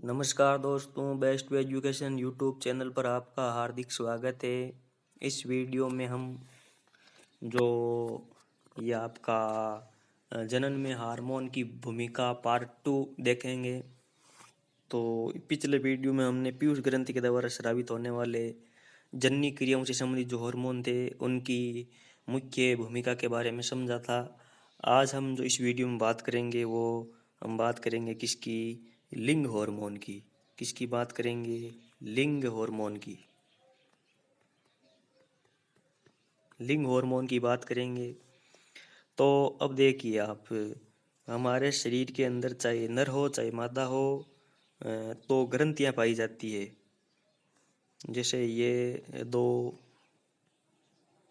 नमस्कार दोस्तों, best way education YouTube channel पर आपका हार्दिक स्वागत है। इस वीडियो में हम जो ये आपका जनन में हार्मोन की भूमिका पार्ट 2 देखेंगे। तो पिछले वीडियो में हमने पीयूष ग्रंथि के द्वारा स्रावित होने वाले जननी क्रियाओं से संबंधित जो हार्मोन थे उनकी मुख्य भूमिका के बारे में समझा था। आज हम जो इस वीडियो में बात करेंगे वो हम बात करेंगे किसकी, लिंग हार्मोन की। किसकी बात करेंगे? लिंग हार्मोन की। लिंग हार्मोन की बात करेंगे। तो अब देखिए आप, हमारे शरीर के अंदर चाहे नर हो चाहे मादा हो तो ग्रंथियां पाई जाती है। जैसे ये दो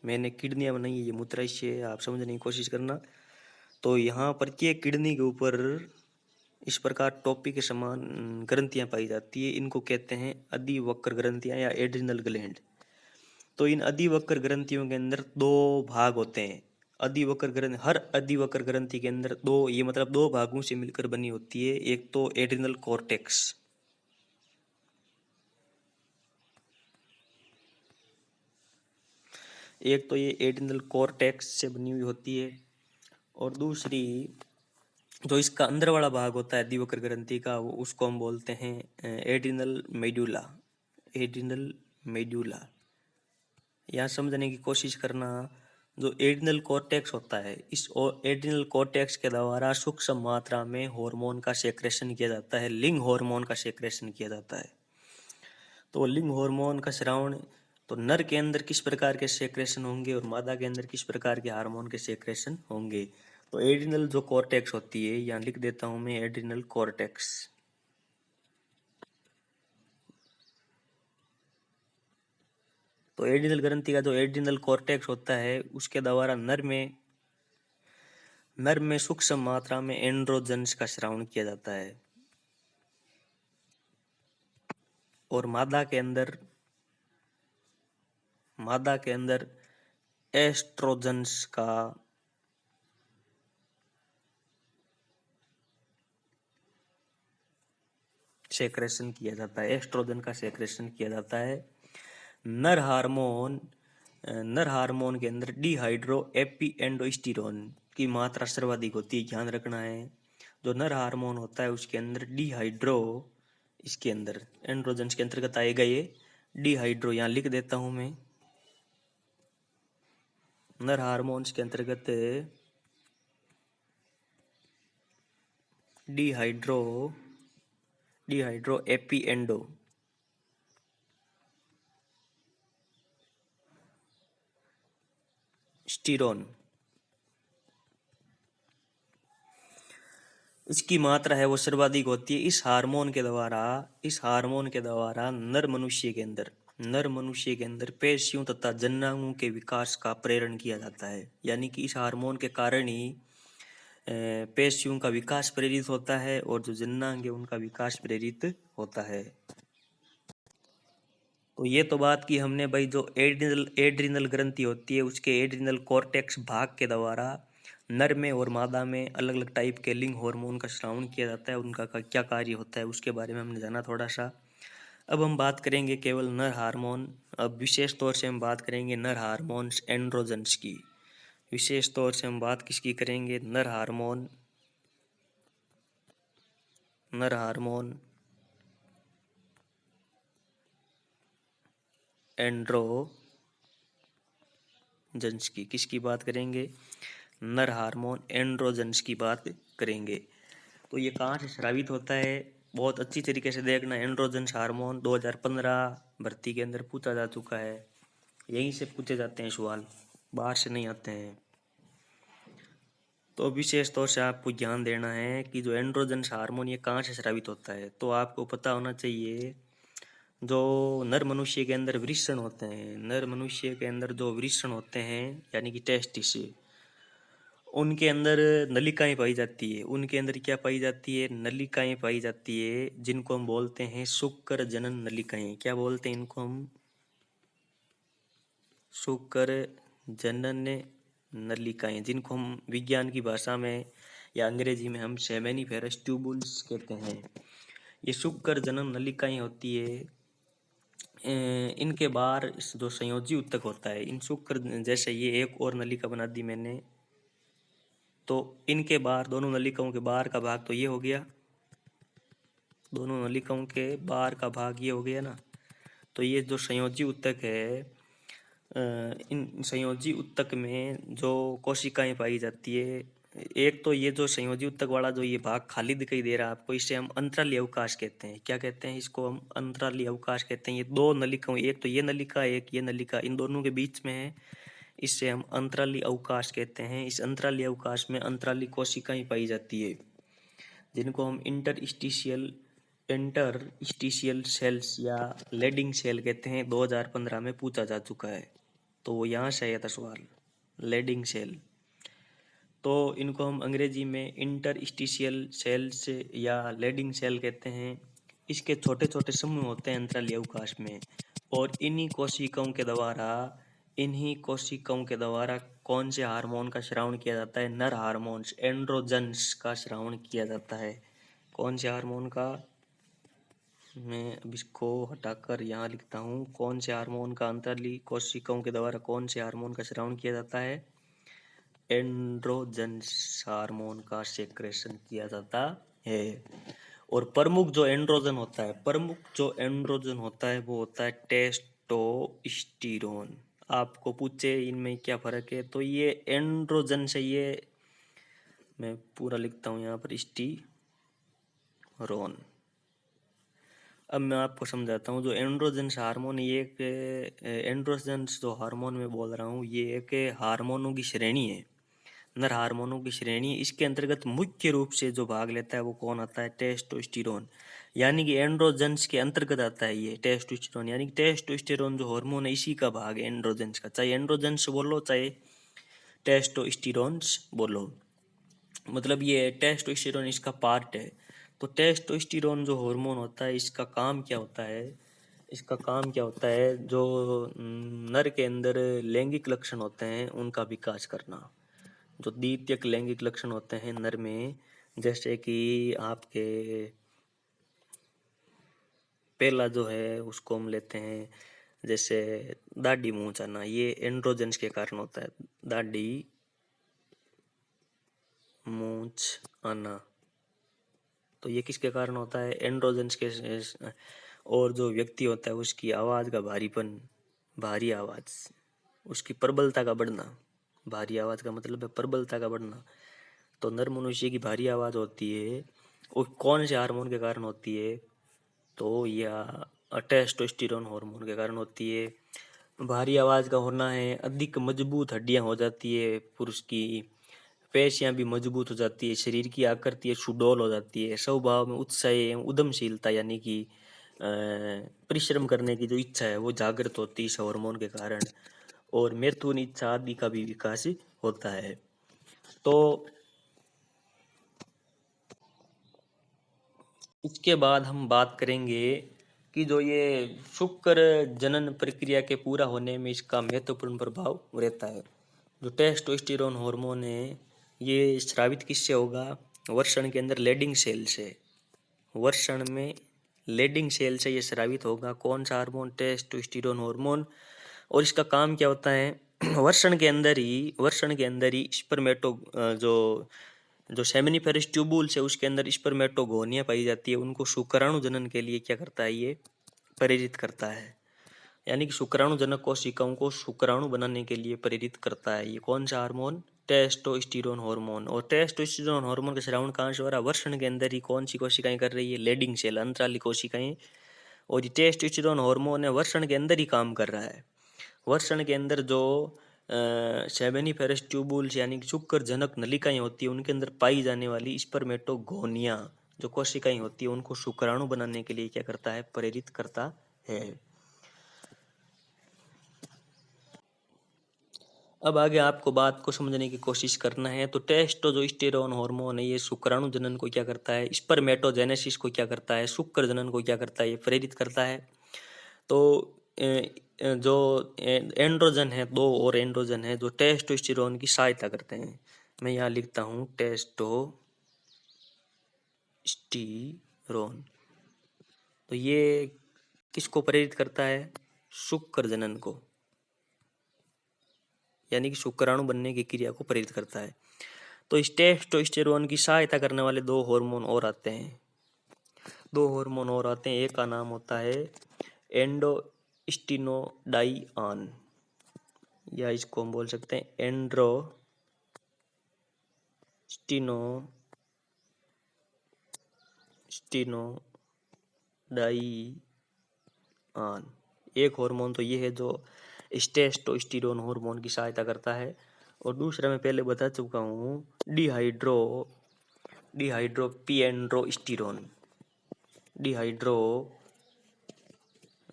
मैंने किडनियां बनाई है, ये मूत्राशय है, आप समझने की कोशिश करना। तो यहाँ प्रत्येक किडनी के ऊपर इस प्रकार टोपी के समान ग्रंथियां पाई जाती है। इनको कहते हैं अधिवक्र ग्रंथियां या एड्रिनल ग्लैंड। तो इन अधिवक्र ग्रंथियों के अंदर दो भाग होते हैं। अधिवक्र ग्रंथि, हर अधिवक्र ग्रंथि के अंदर दो, ये मतलब दो भागों से मिलकर बनी होती है। एक तो एड्रिनल कॉर्टेक्स, एक तो ये एड्रिनल कॉर्टेक्स से बनी हुई होती है, और दूसरी जो इसका अंदर वाला भाग होता है अधिवक्र ग्रंथि का, वो उसको हम बोलते हैं एड्रिनल मेड्यूला। एड्रिनल मेड्यूला, यहाँ समझने की कोशिश करना। जो एड्रिनल कॉर्टेक्स होता है, इस एड्रिनल कॉर्टेक्स के द्वारा सूक्ष्म मात्रा में हार्मोन का सेक्रेशन किया जाता है, लिंग हार्मोन का सेक्रेशन किया जाता है। तो लिंग हार्मोन का श्रावण, तो नर के अंदर किस प्रकार के सेक्रेशन होंगे और मादा के अंदर किस प्रकार के हार्मोन के सेक्रेशन होंगे। तो एड्रिनल जो कॉर्टेक्स होती है, यहाँ लिख देता हूं मैं एड्रिनल कॉर्टेक्स। तो एड्रिनल ग्रंथि का जो एड्रिनल कॉर्टेक्स होता है उसके द्वारा नर में सूक्ष्म मात्रा में एंड्रोजन्स का श्रावण किया जाता है, और मादा के अंदर एस्ट्रोजन्स का सेक्रेशन किया जाता है। एस्ट्रोजन का सेक्रेशन किया जाता है। नर हार्मोन के अंदर डिहाइड्रो एपी एंडोस्टिरोन की मात्रा सर्वाधिक होती है, ध्यान रखना है। जो नर हार्मोन होता है उसके अंदर डिहाइड्रो, इसके अंदर एंड्रोजन्स के अंतर्गत आएगा ये डिहाइड्रो, यहाँ लिख देता हूं मैं। नर हार्मोन्स के अंतर्गत डिहाइड्रो एपी एंडो स्टीरोन, इसकी मात्रा है वो सर्वाधिक होती है। इस हार्मोन के द्वारा नर मनुष्य के अंदर पेशियों तथा जननांगों के विकास का प्रेरण किया जाता है। यानी कि इस हार्मोन के कारण ही पेशियों का विकास प्रेरित होता है और जो जननांग है उनका विकास प्रेरित होता है। तो ये तो बात की हमने भाई, जो एड्रिनल ग्रंथि होती है उसके एड्रिनल कॉर्टेक्स भाग के द्वारा नर में और मादा में अलग अलग टाइप के लिंग हार्मोन का श्रावण किया जाता है। उनका क्या कार्य होता है उसके बारे में हमने जाना थोड़ा सा। अब हम बात करेंगे केवल नर हार्मोन। अब विशेष तौर से हम बात करेंगे नर हार्मोन्स एंड्रोजन्स की। विशेष तौर से हम बात किसकी करेंगे? नर हार्मोन एंड्रोजन्स की। किसकी बात करेंगे? नर हार्मोन एंड्रोजन्स की बात करेंगे। तो ये कहाँ से स्रावित होता है, बहुत अच्छी तरीके से देखना। एंड्रोजन्स हार्मोन 2015 भर्ती के अंदर पूछा जा चुका है। यहीं से पूछे जाते हैं सवाल, बाहर से नहीं आते हैं। तो विशेष तौर से आपको ध्यान देना है कि जो एंड्रोजन्स हार्मोन ये कहाँ से स्रावित होता है। तो आपको पता होना चाहिए, जो नर मनुष्य के अंदर वृषण होते हैं, नर मनुष्य के अंदर जो वृषण होते हैं यानी कि टेस्टिस, उनके अंदर नलिकाएं पाई जाती है। उनके अंदर क्या पाई जाती है? नलिकाएं पाई जाती है, जिनको हम बोलते हैं शुक्र जनन नलिकाएं। क्या बोलते हैं इनको हम? शुक्र जनन नलिकाएं, जिनको हम विज्ञान की भाषा में या अंग्रेजी में हम सेमेनिफेरस ट्यूबुल्स कहते हैं। ये शुक्र जनन नलिकाएं होती है, इनके बाहर जो संयोजी ऊतक होता है, इन शुक्र जैसे ये एक और नलिका बना दी मैंने, तो इनके बाहर दोनों नलिकाओं के बाहर का भाग तो ये हो गया, दोनों नलिकाओं के बाहर का भाग ये हो गया ना। तो ये जो संयोजी ऊतक है, इन संयोजी ऊतक में जो कोशिकाएं पाई जाती है, एक तो ये जो संयोजी ऊतक वाला जो ये भाग खाली दिखाई दे रहा है आपको, इसे हम अंतराली अवकाश कहते हैं। क्या कहते हैं इसको? हम अंतराली अवकाश कहते हैं। ये दो नलिकाओं, एक तो ये नलिका, एक ये नलिका, इन दोनों के बीच में है, इससे हम अंतराली अवकाश कहते हैं। इस अंतराली अवकाश में अंतराली कोशिकाएं पाई जाती है, जिनको हम इंटरस्टिशियल सेल्स या लेडिंग सेल कहते हैं। 2015 में पूछा जा चुका है, तो वो यहाँ से आया था सवाल, लेडिंग सेल। तो इनको हम अंग्रेजी में इंटरस्टिशियल सेल्स या लेडिंग सेल कहते हैं। इसके छोटे छोटे समूह होते हैं अंतराली अवकाश में, और इन्हीं कोशिकाओं के द्वारा कौन से हार्मोन का श्रावण किया जाता है? नर हार्मोन्स, एंड्रोजन्स का श्रावण किया जाता है। कौन से हार्मोन का? मैं अब इसको हटाकर यहाँ लिखता हूँ, कौन से हार्मोन का अंतराली कोशिकाओं के द्वारा कौन से हार्मोन का श्रावण किया जाता है? एंड्रोजन्स हार्मोन का सेक्रेशन किया जाता है। और प्रमुख जो एंड्रोजन होता है वो होता है टेस्टोस्टेरोन। आपको पूछे इनमें क्या फर्क है, तो ये एंड्रोजन से, ये मैं पूरा लिखता हूँ यहाँ पर, स्टीरोन। अब मैं आपको समझाता हूँ। जो एंड्रोजन्स हार्मोन, ये एक एंड्रोजन्स जो हार्मोन में बोल रहा हूँ, ये एक हार्मोनों की श्रेणी है, नर हार्मोनों की श्रेणी। इसके अंतर्गत मुख्य रूप से जो भाग लेता है वो कौन आता है? टेस्टोस्टेरोन। यानी कि एंड्रोजन्स के अंतर्गत आता है ये टेस्टोस्टेरोन। यानी कि टेस्टोस्टेरोन जो हार्मोन है, इसी का भाग है एंड्रोजन्स का। चाहे एंड्रोजन्स बोलो चाहे टेस्टोस्टेरोन्स बोलो, मतलब ये टेस्टोस्टेरोन इसका पार्ट है। तो टेस्टोस्टेरोन जो हार्मोन होता है, इसका काम क्या होता है? जो नर के अंदर लैंगिक लक्षण होते हैं उनका विकास करना। जो द्वितीयक लैंगिक लक्षण होते हैं नर में, जैसे कि आपके पहला जो है उसको हम लेते हैं, जैसे दाढ़ी मूंछ आना, ये एंड्रोजन्स के कारण होता है। दाढ़ी मूंछ आना, तो ये किसके कारण होता है? एंड्रोजन्स के। और जो व्यक्ति होता है उसकी आवाज़ का भारीपन, भारी आवाज़, उसकी प्रबलता का बढ़ना। भारी आवाज़ का मतलब है प्रबलता का बढ़ना। तो नर मनुष्य की भारी आवाज़ होती है, वो कौन से हार्मोन के कारण होती है? तो यह टेस्टोस्टेरोन हार्मोन के कारण होती है। भारी आवाज़ का होना है, अधिक मजबूत हड्डियां हो जाती है, पुरुष की पेशियां भी मजबूत हो जाती है, शरीर की आकृति है सुडौल हो जाती है, स्वभाव में उत्साह एवं उद्यमशीलता यानी कि परिश्रम करने की जो इच्छा है वो जागृत होती है इस हार्मोन के कारण, और मैथुन इच्छा आदि का भी विकास होता है। तो इसके बाद हम बात करेंगे कि जो ये शुक्र जनन प्रक्रिया के पूरा होने में इसका महत्वपूर्ण प्रभाव रहता है। जो टेस्टोस्टेरोन हार्मोन है, ये स्रावित किससे होगा? वृषण के अंदर लेडिंग सेल से। वृषण में लेडिंग सेल से ये स्रावित होगा। कौन सा हार्मोन? Testosterone hormone. और इसका काम क्या होता है? वृषण के अंदर ही स्पर्मेटो जो सेमिनिफेरस ट्यूबुल्स है उसके अंदर स्पर्मेटोगोनिया पाई जाती है। उनको शुक्राणु जनन के लिए क्या करता है? ये प्रेरित करता है। यानी कि शुक्राणु जनक कोशिकाओं को शुक्राणु बनाने के लिए प्रेरित करता है। ये कौन सा हार्मोन? Testosterone hormone. और टेस्टोस्टेरोन हार्मोन का श्रावण कहाँ से हो रहा है? वृषण के अंदर ही कौन सी कोशिकाएं कर रही है? लेडिंग सेल, अंतराली कोशिकाएं। और ये टेस्टोस्टेरोन हार्मोन है, वृषण के अंदर ही काम कर रहा है। वृषण के अंदर जो सेमिनिफेरस ट्यूबुल्स यानी कि शुक्र जनक नलिकाएं होती है, उनके अंदर पाई जाने वाली स्पर्मेटोगोनिया जो कोशिकाएं होती है, उनको शुक्राणु बनाने के लिए क्या करता है? प्रेरित करता है। अब आगे आपको बात को समझने की कोशिश करना है। तो टेस्टोस्टेरोन हार्मोन है, ये शुक्राणु जनन को क्या करता है? स्पर्मेटोजेनेसिस को क्या करता है? शुक्र जनन को क्या करता है? ये प्रेरित करता है। तो जो एंड्रोजन है, दो और एंड्रोजन है जो टेस्टोस्टेरोन की सहायता करते हैं। मैं यहाँ लिखता हूँ टेस्टोस्टेरोन। तो ये किसको प्रेरित करता है? शुक्र जनन को, यानी कि शुक्राणु बनने की क्रिया को प्रेरित करता है। तो इस टेस्टोस्टेरोन की सहायता करने वाले दो हार्मोन और आते हैं, एक का नाम होता है एंडोस्टिनोडाइऑन, या इसको हम बोल सकते हैं एंड्रोस्टिनोडाइऑन। एक हार्मोन तो ये है जो टेस्टोस्टेरोन हार्मोन की सहायता करता है, और दूसरा मैं पहले बता चुका हूँ डिहाइड्रोपिएंड्रोस्टेरोन, डिहाइड्रो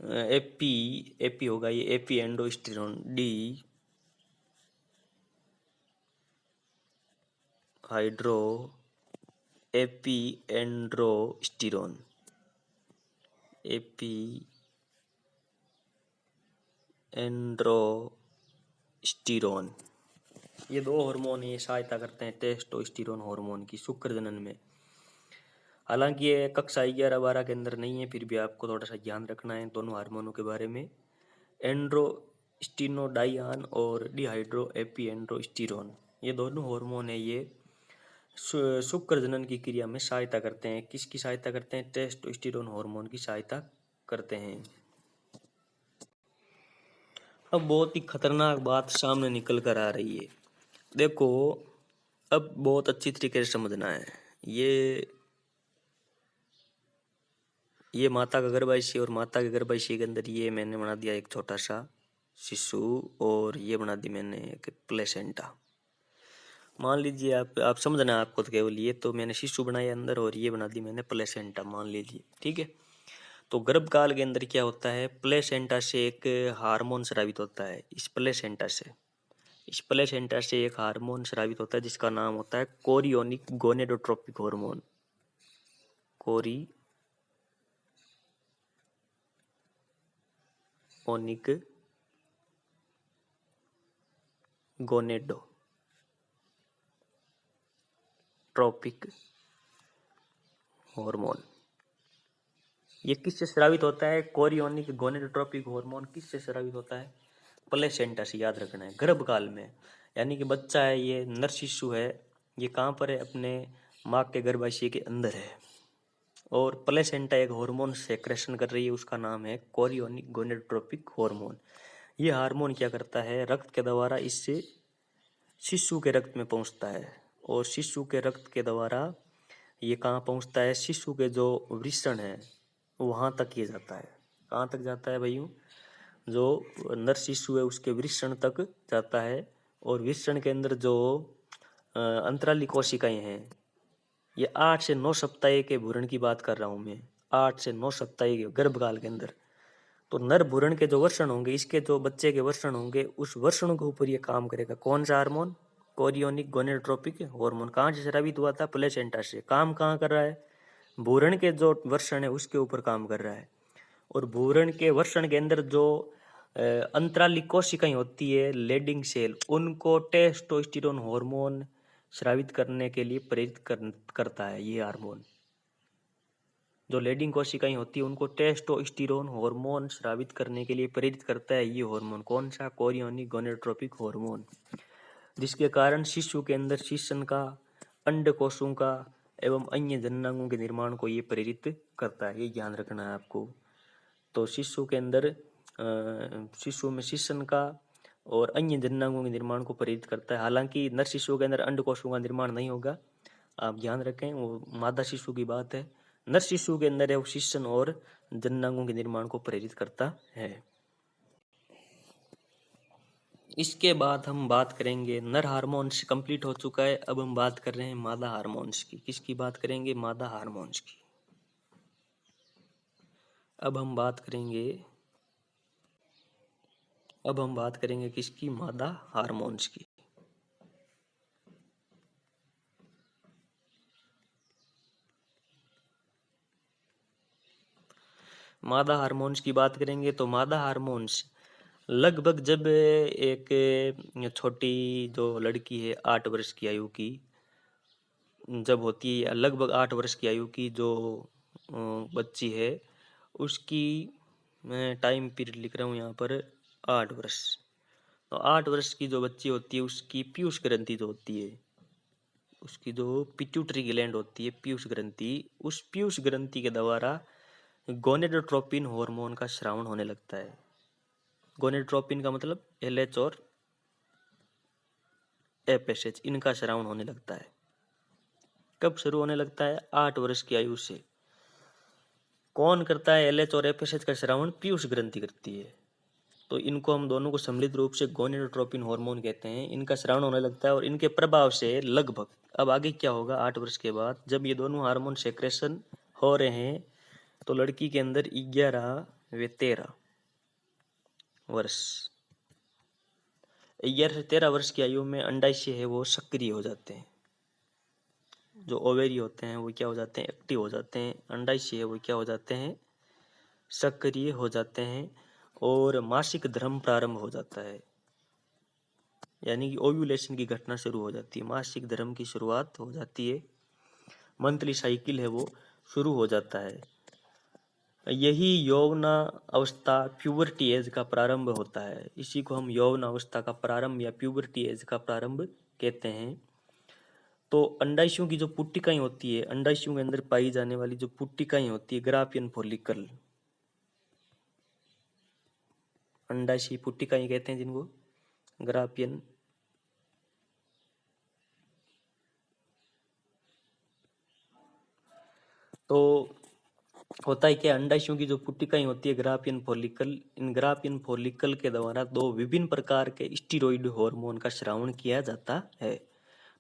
एपी होगा ये, epiandrosterone, dehydroepiandrosterone, epiandrosterone, ये दो हार्मोन ये सहायता करते हैं टेस्टोस्टेरोन हार्मोन की शुक्र जनन में। हालांकि ये कक्षा 11-12 के अंदर नहीं है, फिर भी आपको थोड़ा सा ध्यान रखना है दोनों हार्मोनों के बारे में। एंड्रोस्टिनोडाइऑन और डिहाइड्रो एपी एंड्रोस्टेरोन, ये दोनों हार्मोन है, ये शुक्र जनन की क्रिया में सहायता करते हैं। किसकी सहायता करते हैं? टेस्टोस्टेरोन हार्मोन की सहायता करते हैं। अब बहुत ही खतरनाक बात सामने निकल कर आ रही है, देखो अब बहुत अच्छी तरीके से समझना है। ये माता का गर्भाशय, और माता के गर्भाशय के अंदर ये मैंने बना दिया एक छोटा सा शिशु, और ये बना दी मैंने एक प्लेसेंटा। मान लीजिए आप समझना, आपको तो केवल ये तो मैंने शिशु बनाया अंदर, और ये बना दी मैंने प्लेसेंटा, मान लीजिए, ठीक है। तो गर्भकाल के अंदर क्या होता है? प्लेसेंटा से एक हार्मोन स्रावित होता है, इस प्लेसेंटा से एक हार्मोन स्रावित होता है जिसका नाम होता है chorionic gonadotropic hormone, chorionic gonadotropic hormone. ये किससे स्रावित होता है? कोरियोनिक गोनेडोट्रोपिक हार्मोन किससे स्रावित होता है? प्लेसेंटा से, याद रखना है, गर्भकाल में। यानी कि बच्चा है, ये नर शिशु है, ये कहाँ पर है? अपने माँ के गर्भाशय के अंदर है, और प्लेसेंटा एक हार्मोन सेक्रेशन कर रही है, उसका नाम है कोरियोनिक गोनेडोट्रोपिक हार्मोन। ये हार्मोन क्या करता है? रक्त के द्वारा इससे शिशु के रक्त में पहुंचता है, और शिशु के रक्त के द्वारा ये कहाँ पहुंचता है? शिशु के जो वृषण है वहाँ तक ये जाता है। कहाँ तक जाता है भाइयों? जो नर शिशु है उसके वृषण तक जाता है, और वृषण के अंदर जो अंतराली कोशिकाएं हैं, ये 8 से 9 सप्ताह के भ्रूण की बात कर रहा हूँ मैं, 8 से 9 सप्ताह के गर्भकाल के अंदर। तो नर भ्रूण के जो वर्षण होंगे, इसके जो बच्चे के वर्षण होंगे, उस वर्षण के ऊपर ये काम करेगा। कौन सा हार्मोन? Chorionic gonadotropic hormone. कहाँ से स्रावित हुआ था? प्लेसेंटा से। काम कहाँ कर रहा है? भ्रूण के जो वर्षण है उसके ऊपर काम कर रहा है, और भ्रूण के वर्षण के अंदर जो अंतराली कोशिकाएं होती है, लेडिंग सेल, उनको टेस्टोस्टेरोन हार्मोन स्रावित करने के लिए प्रेरित करता है ये हार्मोन। जो लेडिंग कोशिकाएं होती है उनको टेस्टोस्टेरोन हार्मोन स्रावित करने के लिए प्रेरित करता है ये हार्मोन। कौन सा? कोरियोनिक गोनेडोट्रोपिक हार्मोन, जिसके कारण शिशु के अंदर शिशन का, अंडकोशों का एवं अन्य जननांगों के निर्माण को ये प्रेरित करता है, ये ध्यान रखना है आपको। तो शिशु के अंदर शिशु में शिशन का और अन्य जननांगों के निर्माण को प्रेरित करता है। हालांकि नर शिशु के अंदर अंडकोशों का निर्माण नहीं होगा, आप ध्यान रखें, वो मादा शिशु की बात है। नर शिशु के अंदर है वो शिशन और जननांगों के निर्माण को प्रेरित करता है। इसके बाद हम बात करेंगे, नर हार्मोन्स कंप्लीट हो चुका है, अब हम बात कर रहे हैं मादा हार्मोन्स की। किसकी बात करेंगे? मादा हार्मोन्स की। अब हम बात करेंगे किसकी? मादा हार्मोन्स की। मादा हार्मोन्स की बात करेंगे तो मादा हार्मोन्स लगभग जब एक छोटी जो लड़की है 8 वर्ष की आयु की जब होती है, लगभग 8 वर्ष की आयु की जो बच्ची है उसकी मैं टाइम पीरियड लिख रहा हूँ यहाँ पर 8 वर्ष। तो 8 वर्ष की जो बच्ची होती है उसकी पीयूष ग्रंथि जो होती है, उसकी जो पिट्यूटरी ग्लैंड होती है पीयूष ग्रंथि, उस पीयूष ग्रंथि के द्वारा गोनेडोट्रोपिन हार्मोन का स्रावन होने लगता है। गोनेडोट्रोपिन का मतलब LH और FSH, इनका स्रावन होने लगता है। कब शुरू होने लगता है? 8 वर्ष की आयु से। कौन करता है LH और FSH का स्रावन? पीयूष ग्रंथि करती है। तो इनको हम दोनों को सम्मिलित रूप से गोनेडोट्रोपिन हार्मोन कहते हैं। इनका स्रावन होने लगता है और इनके प्रभाव से लगभग, अब आगे क्या होगा 8 वर्ष के बाद, जब ये दोनों हार्मोन सेक्रेशन हो रहे हैं तो लड़की के अंदर 11 व 13 वर्ष, 11 से 13 वर्ष की आयु में अंडाशय है वो सक्रिय हो जाते हैं। जो ओवेरी होते हैं वो क्या हो जाते हैं? एक्टिव हो जाते हैं। अंडाशय है वो क्या हो जाते हैं? सक्रिय हो जाते हैं और मासिक धर्म प्रारंभ हो जाता है, यानी कि ओव्यूलेशन की घटना शुरू हो जाती है, मासिक धर्म की शुरुआत हो जाती है, मंथली साइकिल है वो शुरू हो जाता है। यही यौवन अवस्था प्यूबर्टी एज का प्रारंभ होता है। इसी को हम यौवन अवस्था का प्रारंभ या प्यूबर्टी एज का प्रारंभ कहते हैं। तो अंडाशयों की जो पुट्टिकाएं होती है, अंडाशयों के अंदर पाई जाने वाली जो पुट्टिकाएं होती है, ग्राफियन फॉलिकल, अंडाशयी पुट्टिकाएं कहते हैं जिनको, ग्राफियन तो होता है कि अंडाशयों की जो पुट्टिकाएं होती है ग्राफियन फॉलिकल, इन ग्राफियन फॉलिकल के द्वारा दो विभिन्न प्रकार के स्टीरॉइड हार्मोन का स्रावन किया जाता है।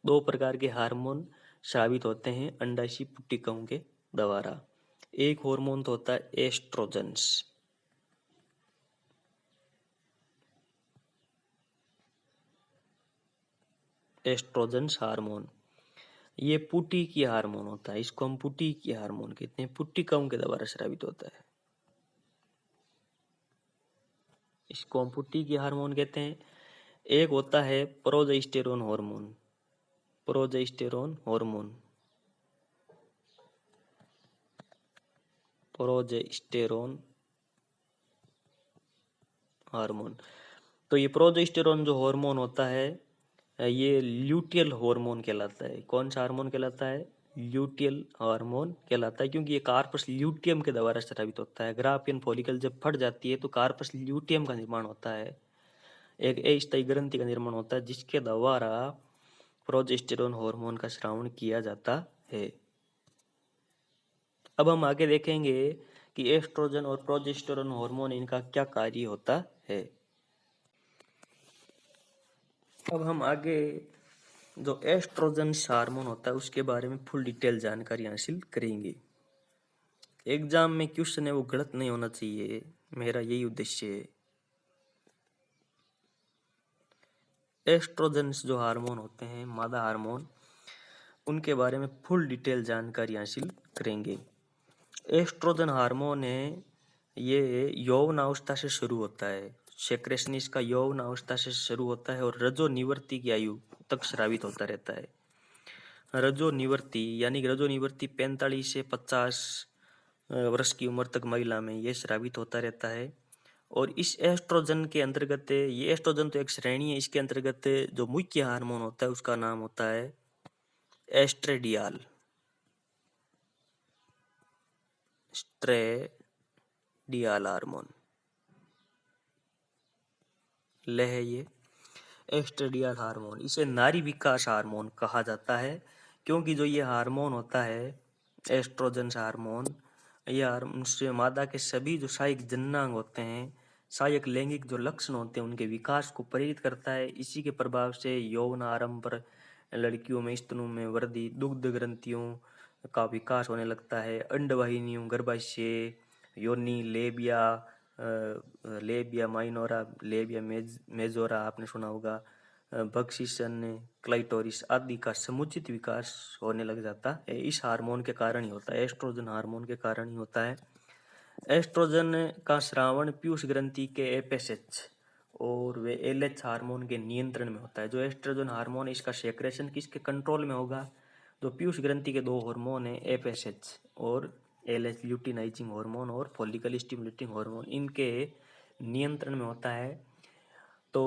2 प्रकार के हार्मोन स्रावित होते हैं अंडाशयी पुट्टिकाओं के द्वारा। एक हार्मोन तो होता है एस्ट्रोजन्स, एस्ट्रोजन्स हार्मोन, ये पुटी की हार्मोन होता है, इसको हम पुटी की हार्मोन कहते हैं, पुट्टिकाओं के द्वारा स्रावित होता है, इसको हम पुटी की हार्मोन कहते हैं। एक होता है progesterone hormone, progesterone hormone, progesterone hormone. तो ये प्रोजेस्टेरोन जो हार्मोन होता है ये ल्यूटियल हार्मोन कहलाता है। कौन सा हार्मोन कहलाता है? ल्यूटियल हार्मोन कहलाता है, क्योंकि ये कार्पस ल्यूटियम के द्वारा स्रावित होता है। ग्राफियन फॉलिकल जब फट जाती है तो कार्पस ल्यूटियम का निर्माण होता है, एक अस्थायी ग्रंथि का निर्माण होता है जिसके द्वारा प्रोजेस्टेरोन हार्मोन का स्रावन किया जाता है। अब हम आगे देखेंगे कि एस्ट्रोजन और प्रोजेस्टेरोन हार्मोन इनका क्या कार्य होता है। अब हम आगे जो एस्ट्रोजन हार्मोन होता है उसके बारे में फुल डिटेल जानकारी हासिल करेंगे। एग्जाम में क्वेश्चन है वो गलत नहीं होना चाहिए, मेरा यही उद्देश्य है। एस्ट्रोजन जो हार्मोन होते हैं, मादा हार्मोन, उनके बारे में फुल डिटेल जानकारी हासिल करेंगे। एस्ट्रोजन हार्मोन है ये यौवन अवस्था से शुरू होता है, सेक्रेशन इसका यौवन अवस्था से शुरू होता है और रजो निवृत्ति की आयु तक स्रावित होता रहता है। रजो निवृत्ति यानी रजो निवृत्ति 45 से 50 वर्ष की उम्र तक महिला में ये स्रावित होता रहता है। और इस एस्ट्रोजन के अंतर्गत, ये एस्ट्रोजन तो एक श्रेणी है, इसके अंतर्गत जो मुख्य हार्मोन होता है उसका नाम होता है एस्ट्रेडियाल, एस्ट्रेडियाल हार्मोन ले है ये एस्ट्रेडियाल हार्मोन। इसे नारी विकास हार्मोन कहा जाता है, क्योंकि जो ये हार्मोन होता है एस्ट्रोजन हार्मोन, ये हार्मोन से मादा के सभी जो सहायक जननांग होते हैं, सहायक लैंगिक जो लक्षण होते हैं उनके विकास को प्रेरित करता है। इसी के प्रभाव से यौन आरंभ पर लड़कियों में स्तनों में वृद्धि, दुग्ध ग्रंथियों का विकास होने लगता है, अंडवाहिनियों, गर्भाशय, योनि, लेबिया, लेबिया माइनोरा, लेबिया मेजोरा आपने सुना होगा, बक्सीसन, क्लाइटोरिस आदि का समुचित विकास होने लग जाता है। इस हार्मोन के कारण ही होता है, एस्ट्रोजन हार्मोन के कारण ही होता है। एस्ट्रोजन का स्रावन पीयूष ग्रंथि के एफएसएच और वे एलएच हार्मोन के नियंत्रण में होता है। जो एस्ट्रोजन हार्मोन है इसका सेक्रेशन किसके कंट्रोल में होगा? जो पीयूष ग्रंथि के 2 हार्मोन है एफएसएच और एलएच ल्यूटिनाइजिंग हार्मोन और फॉलिकल स्टिमुलेटिंग हार्मोन इनके नियंत्रण में होता है। तो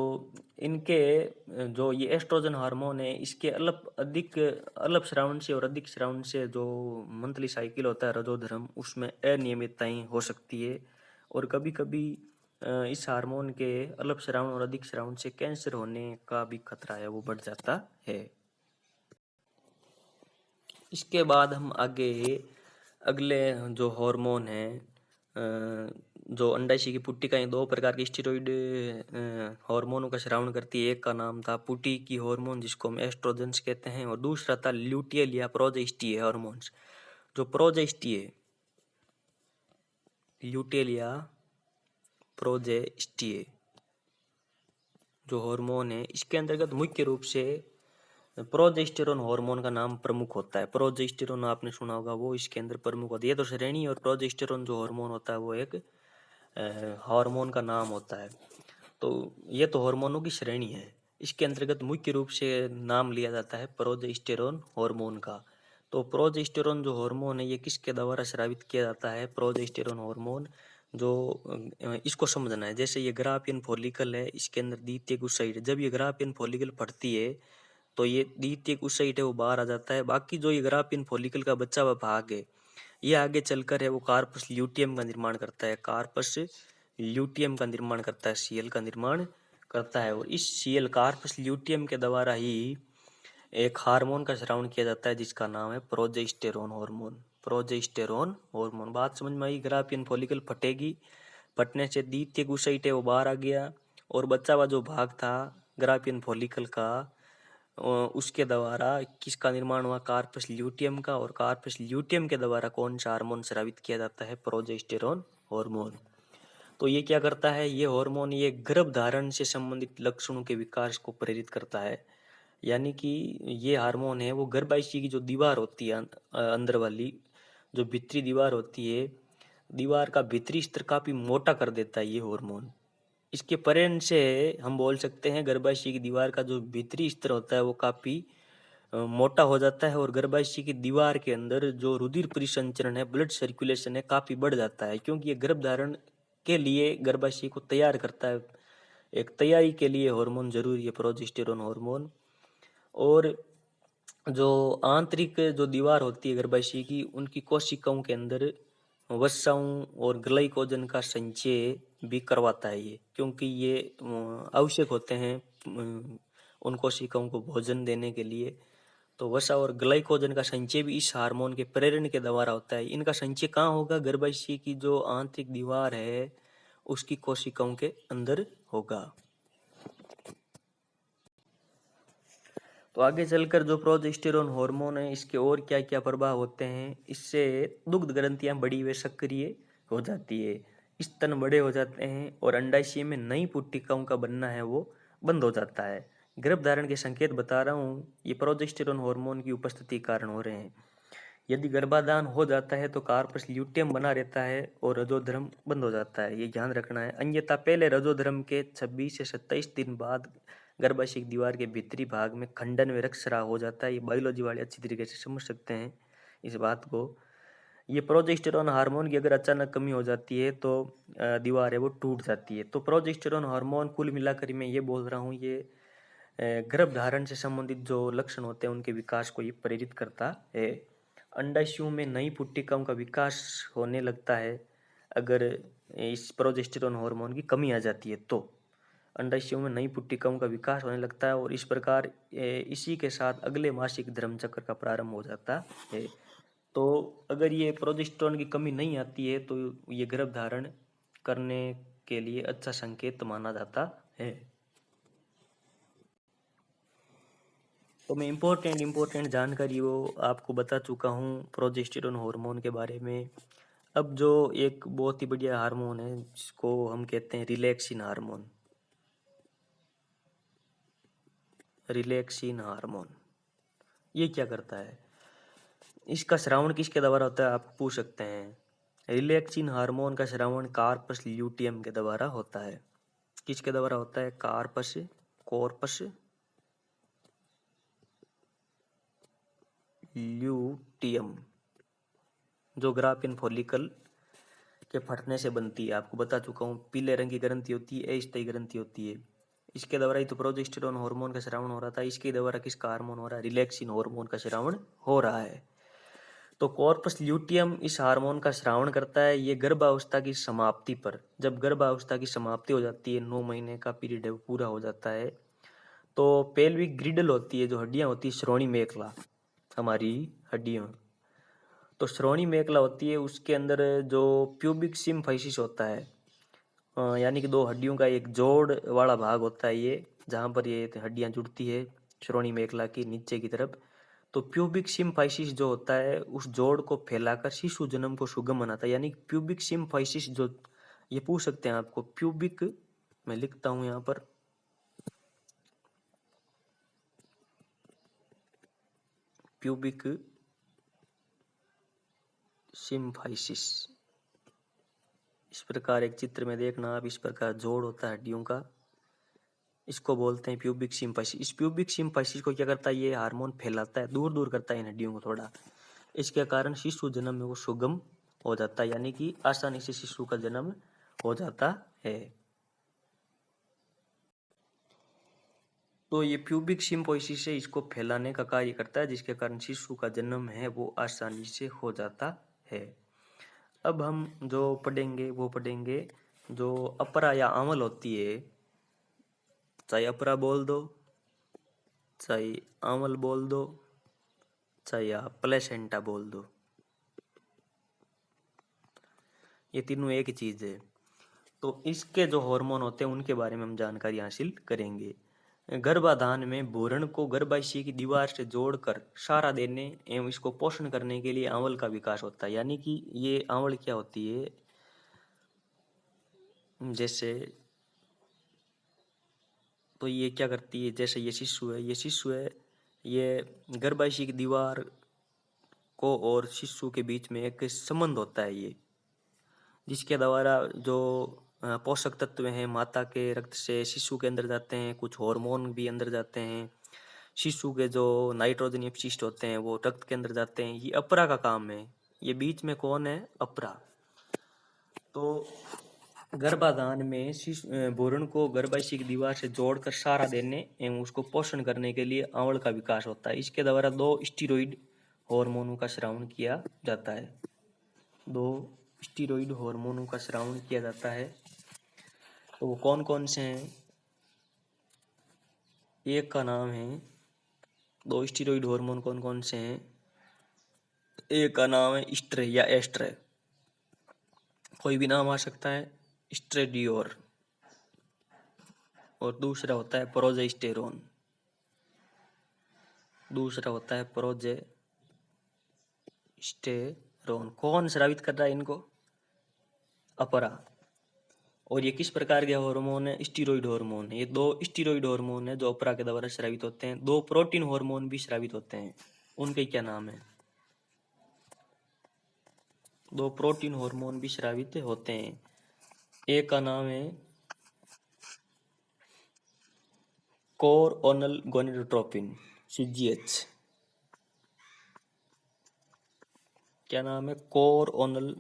इनके जो ये एस्ट्रोजन हार्मोन है इसके अल्प श्रावण से और अधिक श्रावण से जो मंथली साइकिल होता है रजोधर्म उसमें अनियमितताएं हो सकती है और कभी कभी इस हार्मोन के अल्प श्रावण और अधिक श्रावण से कैंसर होने का भी खतरा है वो बढ़ जाता है। इसके बाद हम आगे अगले जो हार्मोन है जो अंडाशय की पुट्टिकाएं दो प्रकार की स्टेरॉइड हार्मोनों का श्रावण करती है। एक का नाम था पुटी की हार्मोन जिसको हम एस्ट्रोजेंस कहते हैं और दूसरा था ल्यूटियल या प्रोजेस्टिए हार्मोन्स। जो प्रोजेस्टिए ल्यूटियल या प्रोजेस्टिए जो हार्मोन है इसके अंतर्गत मुख्य रूप से प्रोजेस्टेरोन हार्मोन का नाम प्रमुख होता है। प्रोजेस्टेरोन आपने सुना होगा वो इसके अंदर प्रमुख होता है। ये तो श्रेणी और प्रोजेस्टेरोन जो हार्मोन होता है वो एक हार्मोन का नाम होता है। तो ये तो हार्मोनों की श्रेणी है। इसके अंतर्गत मुख्य रूप से नाम लिया जाता है प्रोजेस्टेरोन हार्मोन का। तो प्रोजेस्टेरोन जो हार्मोन है ये किसके द्वारा स्रावित किया जाता है? प्रोजेस्टेरोन हार्मोन जो इसको समझना है। जैसे ये ग्राफियन फॉलिकल है इसके अंदर द्वितीयक ओसाइट है। जब ये ग्राफियन फॉलिकल फटती है तो ये द्वितीयक ओसाइट है वो बाहर आ जाता है। बाकी जो ये ग्राफियन फॉलिकल का बचा हुआ भाग है ये आगे चलकर है वो कार्पस ल्यूटियम का निर्माण करता है। कार्पस ल्यूटियम का निर्माण करता है, सीएल का निर्माण करता है। और इस सीएल कार्पस ल्यूटियम के द्वारा ही एक हार्मोन का स्रावण किया जाता है जिसका नाम है प्रोजेस्टेरोन हार्मोन। प्रोजेस्टेरोन हार्मोन बात समझ में आई। ग्राफियन फॉलिकल फटेगी, फटने से द्वितीयक ओसाइट है वो बाहर आ गया और बचा हुआ जो भाग था ग्राफियन फॉलिकल का उसके द्वारा किसका निर्माण हुआ? कार्पस ल्यूटियम का। और कार्पस ल्यूटियम के द्वारा कौन सा हार्मोन स्रावित किया जाता है? Progesterone hormone. तो ये क्या करता है? ये हार्मोन ये गर्भ धारण से संबंधित लक्षणों के विकास को प्रेरित करता है। यानी कि ये हार्मोन है वो गर्भाशय की जो दीवार होती है अंदर वाली जो भीतरी दीवार होती है, दीवार का भीतरी स्तर काफी मोटा कर देता है ये हार्मोन। इसके परिणाम से हम बोल सकते हैं गर्भाशय की दीवार का जो भीतरी स्तर होता है वो काफी मोटा हो जाता है और गर्भाशय की दीवार के अंदर जो रुधिर परिसंचरण है, ब्लड सर्कुलेशन है, काफी बढ़ जाता है। क्योंकि ये गर्भ धारण के लिए गर्भाशय को तैयार करता है। एक तैयारी के लिए हार्मोन जरूरी है प्रोजेस्टेरोन हार्मोन। और जो आंतरिक जो दीवार होती है गर्भाशय की उनकी कोशिकाओं के अंदर वसाओं और ग्लाइकोजन का संचय भी करवाता है ये, क्योंकि ये आवश्यक होते हैं उन कोशिकाओं को भोजन देने के लिए। तो वसा और ग्लाइकोजन का संचय भी इस हार्मोन के प्रेरण के द्वारा होता है। इनका संचय कहाँ होगा? गर्भाशय की जो आंतरिक दीवार है उसकी कोशिकाओं के अंदर होगा। तो आगे चलकर जो प्रोजेस्टेरोन हार्मोन है इसके और क्या क्या प्रभाव होते हैं? इससे दुग्ध ग्रंथियां बड़ी व सक्रिय हो जाती है, स्तन बड़े हो जाते हैं और अंडाशय में नई पुट्टिकाओं का बनना है वो बंद हो जाता है। गर्भधारण के संकेत बता रहा हूँ ये प्रोजेस्टेरोन हार्मोन की उपस्थिति कारण हो रहे हैं। यदि गर्भाधान हो जाता है तो कार्पस ल्यूटियम बना रहता है और रजोधर्म बंद हो जाता है, ये ध्यान रखना है। अन्यथा पहले रजोधर्म के 26 से 27 दिन बाद गर्भाशय की दीवार के भीतरी भाग में खंडन व रक्तस्राव हो जाता है। ये बायोलॉजी वाले अच्छी तरीके से समझ सकते हैं इस बात को। ये प्रोजेस्टेरोन हार्मोन की अगर अचानक कमी हो जाती है तो दीवार है वो टूट जाती है। तो प्रोजेस्टेरोन हार्मोन कुल मिलाकर मैं ये बोल रहा हूँ ये गर्भ धारण से संबंधित जो लक्षण होते हैं उनके विकास को ये प्रेरित करता है। अंडाशयों में नई पुट्टिकाओं का विकास होने लगता है अगर इस प्रोजेस्टेरोन हार्मोन की कमी आ जाती है तो अंडाशयों में नई पुट्टिकाओं का विकास होने लगता है और इस प्रकार इसी के साथ अगले मासिक धर्म चक्र का प्रारंभ हो जाता है। तो अगर ये प्रोजेस्टेरोन की कमी नहीं आती है तो ये गर्भ धारण करने के लिए अच्छा संकेत माना जाता है। तो मैं इम्पोर्टेंट जानकारी वो आपको बता चुका हूँ प्रोजेस्टेरोन हार्मोन के बारे में। अब जो एक बहुत ही बढ़िया हार्मोन है जिसको हम कहते हैं रिलैक्सिन हार्मोन। रिलैक्सिन हार्मोन ये क्या करता है? इसका श्रावण किसके द्वारा होता है आप पूछ सकते हैं। रिलैक्सिन हार्मोन का श्रावण कार्पस ल्यूटियम के द्वारा होता है। किसके द्वारा होता है? कार्पस कॉर्पस ल्यूटियम जो ग्राफिन फॉलिकल के फटने से बनती है। आपको बता चुका हूँ, पीले रंग की ग्रंथि होती है, अस्थायी ग्रंथि होती है। इसके द्वारा ही तो प्रोजेस्टेरोन हार्मोन का स्रावण हो रहा था। इसके द्वारा किसका हार्मोन हो रहा है? रिलैक्सिन हार्मोन का स्रावण हो रहा है। तो कॉर्पस ल्यूटियम इस हार्मोन का स्रावण करता है। ये गर्भावस्था की समाप्ति पर, जब गर्भावस्था की समाप्ति हो जाती है, 9 महीने का पीरियड है पूरा हो जाता है, तो पेल्विक ग्रिडल होती है, जो हड्डियां होती है, श्रोणि मेखला, हमारी हड्डियों, तो श्रोणि मेखला होती है, उसके अंदर जो प्यूबिक सिम्फाइसिस होता है, यानी कि दो हड्डियों का एक जोड़ वाला भाग होता है ये, जहाँ पर ये हड्डियां जुड़ती है श्रोणि मेखला की नीचे की तरफ। तो प्यूबिक सिम्फाइसिस जो होता है, उस जोड़ को फैलाकर शिशु जन्म को सुगम बनाता है। यानी प्यूबिक सिम्फाइसिस जो, ये पूछ सकते हैं आपको, प्यूबिक, मैं लिखता हूं यहाँ पर, प्यूबिक सिम्फाइसिस, इस प्रकार एक चित्र में देखना आप, इस प्रकार जोड़ होता है हड्डियों का, इसको बोलते हैं प्यूबिक सिम्फाइसिस। इस प्यूबिक सिम्फाइसिस को क्या करता है? ये हार्मोन फैलाता है, दूर दूर करता है इन हड्डियों को थोड़ा। इसके कारण शिशु जन्म में वो सुगम हो जाता है, यानी कि आसानी से शिशु का जन्म हो जाता है। तो ये प्यूबिक सिम्फाइसिस से इसको फैलाने का कार्य करता है, जिसके कारण शिशु का जन्म है वो आसानी से हो जाता है। अब हम जो पढ़ेंगे वो पढ़ेंगे जो अपरा या आंवल होती है, चाहे अपरा बोल दो, चाहे आंवल बोल दो, चाहे आप प्लेसेंटा बोल दो, ये तीनों एक ही चीज है। तो इसके जो हार्मोन होते हैं उनके बारे में हम जानकारी हासिल करेंगे। गर्भाधान में भ्रूण को गर्भाशय की दीवार से जोड़कर सहारा देने एवं इसको पोषण करने के लिए आंवल का विकास होता है। यानी कि ये आंवल क्या होती है, जैसे, तो ये क्या करती है, जैसे ये शिशु है, ये गर्भाशय की दीवार को और शिशु के बीच में एक संबंध होता है, ये जिसके द्वारा जो पोषक तत्व हैं माता के रक्त से शिशु के अंदर जाते हैं, कुछ हार्मोन भी अंदर जाते हैं, शिशु के जो नाइट्रोजन अपशिष्ट होते हैं वो रक्त के अंदर जाते हैं। ये अपरा का काम है। ये बीच में कौन है? अपरा। तो गर्भाधान में भ्रूण को गर्भाशय की दीवार से जोड़कर सहारा देने एवं उसको पोषण करने के लिए आंवल का विकास होता है। इसके द्वारा 2 स्टीरॉइड हार्मोनों का स्रावण किया जाता है। 2 स्टीरॉइड हार्मोनों का स्रावण किया जाता है। तो वो कौन कौन से हैं? एक का नाम है, 2 स्टीरॉइड हार्मोन कौन कौन से हैं? एक का नाम है एस्ट्रे या एस्ट्रे, कोई भी नाम आ सकता है, एस्ट्रेडियोर, और दूसरा होता है प्रोजेस्टेरोन, दूसरा होता है प्रोजेस्टेरोन। कौन स्रावित कर रहा है इनको? अपरा। और ये किस प्रकार के हार्मोन है? स्टीरॉइड हार्मोन है। ये 2 स्टीरॉइड हार्मोन है जो अपरा के द्वारा स्रावित होते हैं। 2 प्रोटीन हार्मोन भी स्रावित होते हैं, उनके क्या नाम है? 2 प्रोटीन हार्मोन भी स्रावित होते हैं। एक का नाम है कोरोनल गोनेडोट्रोपिन, CGH। क्या नाम है? Coronal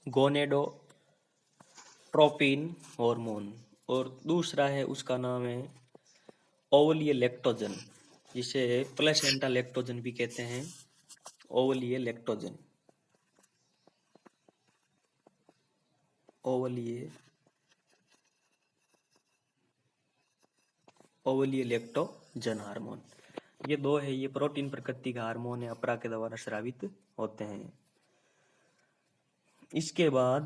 gonadotropin hormone. और दूसरा है, उसका नाम है ओवलीय लैक्टोजन, जिसे प्लेसेंटा लैक्टोजन भी कहते हैं। ओवलीय लैक्टोजन, ओवलीय लैक्टोजन हार्मोन। ये 2 है, ये प्रोटीन प्रकृति का हार्मोन है, अपरा के द्वारा स्रावित होते हैं। इसके बाद